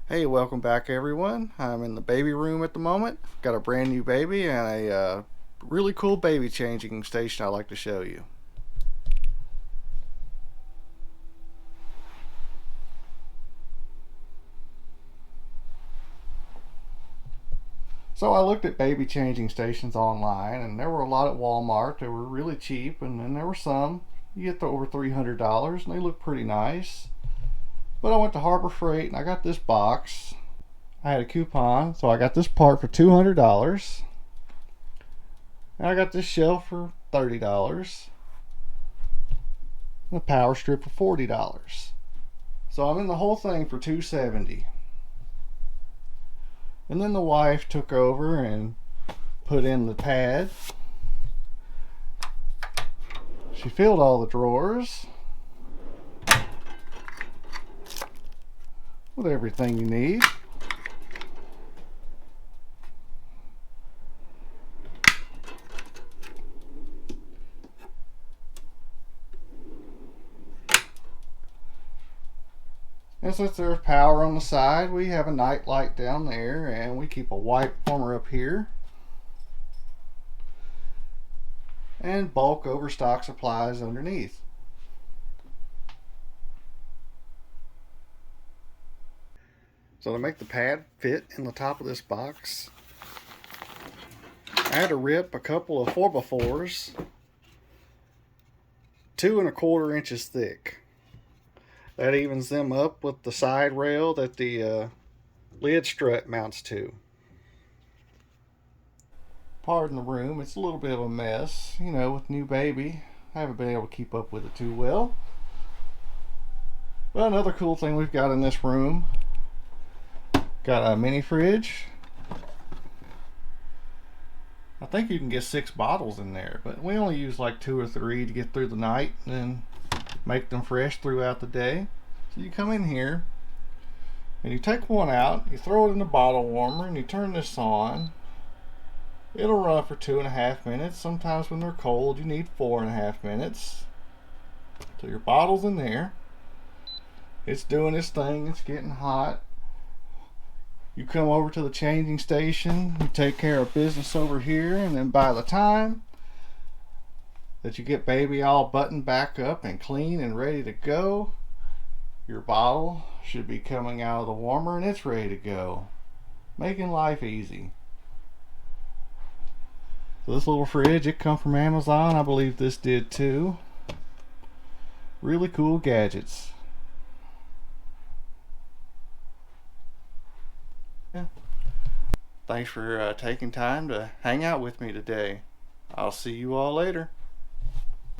Hey, welcome back everyone. I'm in the baby room at the moment. Got a brand new baby and a really cool baby changing station I'd like to show you. So I looked at baby changing stations online, and there were a lot at Walmart. They were really cheap, and then there were some you get to over $300, and they look pretty nice. But I went to Harbor Freight and I got this box. I had a coupon, so I got this part for $200, and I got this shelf for $30, and a power strip for $40. So I'm in the whole thing for $270. And then the wife took over and put in the pad. She filled all the drawers with everything you need. And since there's power on the side, we have a night light down there, and we keep a white warmer up here. And bulk overstock supplies underneath. So to make the pad fit in the top of this box, I had to rip a couple of 4x4s 2¼ inches thick. That evens them up with the side rail that the lid strut mounts to. Pardon the room, it's a little bit of a mess. You know, with new baby, I haven't been able to keep up with it too well. But another cool thing we've got in this room, got a mini fridge. I think you can get 6 bottles in there, but we only use like 2 or 3 to get through the night and then make them fresh throughout the day. So you come in here and you take one out, you throw it in the bottle warmer, and you turn this on. It'll run for 2.5 minutes. Sometimes when they're cold you need 4.5 minutes. So your bottle's in there, it's doing its thing, it's getting hot. You come over to the changing station, you take care of business over here, and then by the time that you get baby all buttoned back up and clean and ready to go, your bottle should be coming out of the warmer and it's ready to go, making life easy. So this little fridge, it come from Amazon. I believe this did too. Really cool gadgets. Yeah. Thanks for taking time to hang out with me today. I'll see you all later.